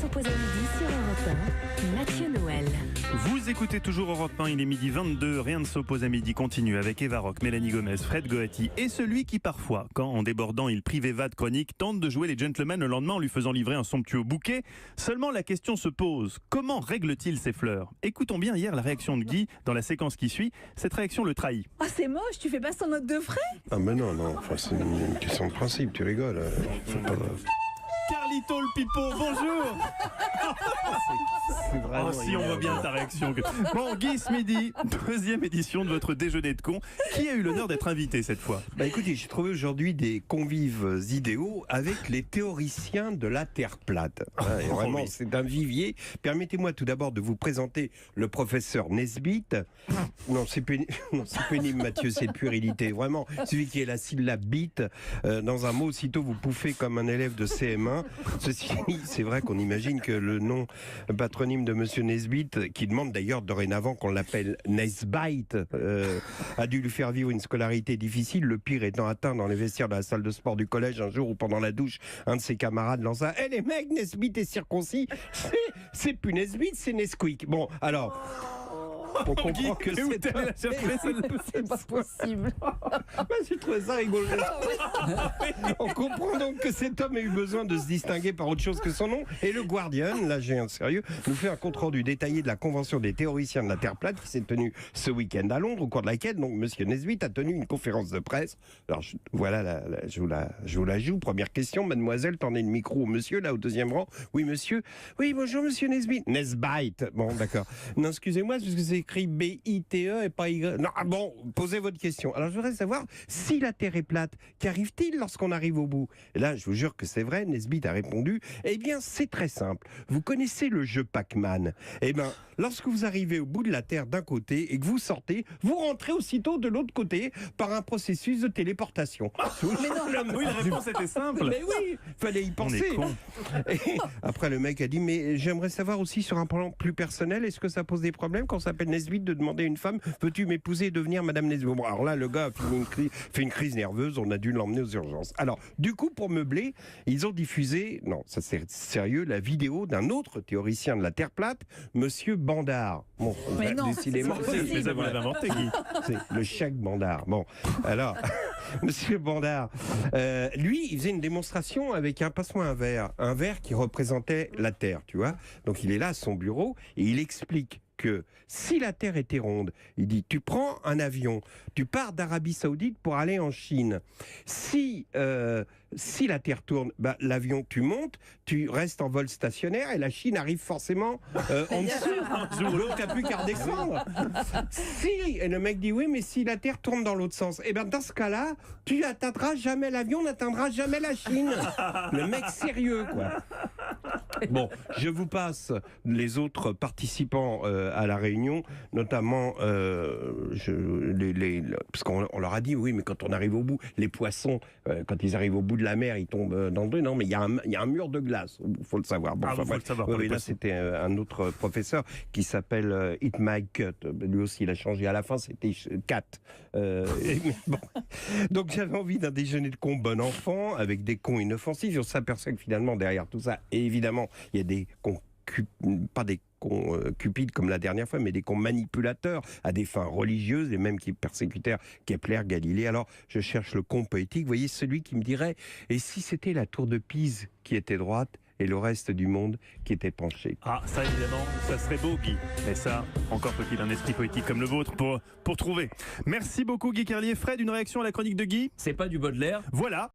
s'oppose à midi sur Europe 1, Mathieu Noël. Vous écoutez toujours Europe 1, il est midi 22, rien ne s'oppose à midi continue avec Eva Rock, Mélanie Gomez, Fred Goati et celui qui parfois, quand en débordant il prive Eva de chronique, tente de jouer les gentlemen le lendemain en lui faisant livrer un somptueux bouquet. Seulement la question se pose, comment règle-t-il ses fleurs? Écoutons bien hier la réaction de Guy dans la séquence qui suit, cette réaction le trahit. Oh, c'est moche, tu fais pas son note de frais? Ah mais non, enfin, c'est une question de principe, tu rigoles. Faut pas... Carlito le pipeau, bonjour. Oh si, on voit bien ta réaction. Bon, Guy, ce midi, deuxième édition de votre déjeuner de cons. Qui a eu l'honneur d'être invité cette fois? Bah écoutez, j'ai trouvé aujourd'hui des convives idéaux avec les théoriciens de la Terre plate. Et vraiment, oui. c'est un vivier. Permettez-moi tout d'abord de vous présenter le professeur Nesbitt. Non, c'est pénible, Mathieu, c'est de puérilité. Vraiment, celui qui est la syllabe bite. Dans un mot, aussitôt vous pouffez comme un élève de CM1. Ceci dit, c'est vrai qu'on imagine que le nom patronyme de Monsieur Nesbitt, qui demande d'ailleurs dorénavant qu'on l'appelle Nesbite, a dû lui faire vivre une scolarité difficile, le pire étant atteint dans les vestiaires de la salle de sport du collège un jour où pendant la douche, un de ses camarades lança « Eh les mecs, Nesbitt est circoncis !» C'est plus Nesbitt, c'est Nesquik. Bon, alors... On comprend que C'est pas possible. J'ai trouvé ça rigolo. On comprend donc que cet homme a eu besoin de se distinguer par autre chose que son nom. Et le Guardian, là j'ai un sérieux, nous fait un compte-rendu détaillé de la convention des théoriciens de la Terre plate qui s'est tenue ce week-end à Londres, au cours de laquelle donc Monsieur Nesbitt a tenu une conférence de presse. Alors voilà, je vous la joue. Première question, mademoiselle, tendez le micro au monsieur, là au deuxième rang. Oui monsieur. Oui bonjour monsieur Nesbitt. Nesbite. Bon d'accord. Non excusez-moi, parce que c'est écrit B-I-T-E et pas Y. Non, bon, posez votre question. Alors je voudrais savoir, si la Terre est plate, qu'arrive-t-il lorsqu'on arrive au bout? Et là, je vous jure que c'est vrai, Nesbitt a répondu, eh bien, c'est très simple. Vous connaissez le jeu Pac-Man? Eh bien, lorsque vous arrivez au bout de la Terre d'un côté et que vous sortez, vous rentrez aussitôt de l'autre côté par un processus de téléportation. Mais non, Oui, la réponse était simple. Mais oui, fallait y penser. On est con. Et après, le mec a dit, mais j'aimerais savoir aussi sur un plan plus personnel, est-ce que ça pose des problèmes quand on s'appelle Nesbitt de demander à une femme, veux-tu m'épouser et devenir Madame Nesbitt? Bon, alors là, le gars a fait une crise nerveuse, on a dû l'emmener aux urgences. Alors, du coup, pour meubler, ils ont diffusé, non, ça c'est sérieux, la vidéo d'un autre théoricien de la Terre plate, Monsieur Bandar. Bon, mais non, décidément, c'est pas Mais ça, vous l'avez inventé, Guy. c'est le chèque Bandar. Bon, alors, Monsieur Bandar, lui, il faisait une démonstration avec passe-moi un verre qui représentait la Terre, tu vois. Donc il est là à son bureau et il explique que si la Terre était ronde, il dit, tu prends un avion, tu pars d'Arabie Saoudite pour aller en Chine. Si la Terre tourne, l'avion, tu montes, tu restes en vol stationnaire et la Chine arrive forcément en dessous. Donc t'as plus qu'à redescendre. Et le mec dit, oui, mais si la Terre tourne dans l'autre sens, et dans ce cas-là, tu atteindras jamais l'avion, n'atteindra jamais la Chine. Le mec sérieux, quoi. Bon, je vous passe les autres participants à la réunion, notamment parce qu'on leur a dit, oui, mais quand on arrive au bout, les poissons, quand ils arrivent au bout de la mer, ils tombent dans le truc. Non, mais il y a un mur de glace, faut le savoir. Bon, faut le savoir. Oui, là, c'était un autre professeur qui s'appelle It Mike Cut. Lui aussi, il a changé. À la fin, c'était Cat. Bon. Donc, j'avais envie d'un déjeuner de cons bon enfant, avec des cons inoffensifs. On s'aperçoit que finalement, derrière tout ça, évidemment, il y a des cons, pas des cons cupides comme la dernière fois, mais des cons manipulateurs à des fins religieuses, les mêmes qui persécutèrent Kepler, Galilée. Alors, je cherche le con poétique. Vous voyez, celui qui me dirait, et si c'était la tour de Pise qui était droite et le reste du monde qui était penché? Ah, ça évidemment, ça serait beau, Guy. Mais ça, encore faut-il un esprit poétique comme le vôtre pour trouver. Merci beaucoup, Guy Carlier. Fred, une réaction à la chronique de Guy? C'est pas du Baudelaire. Voilà.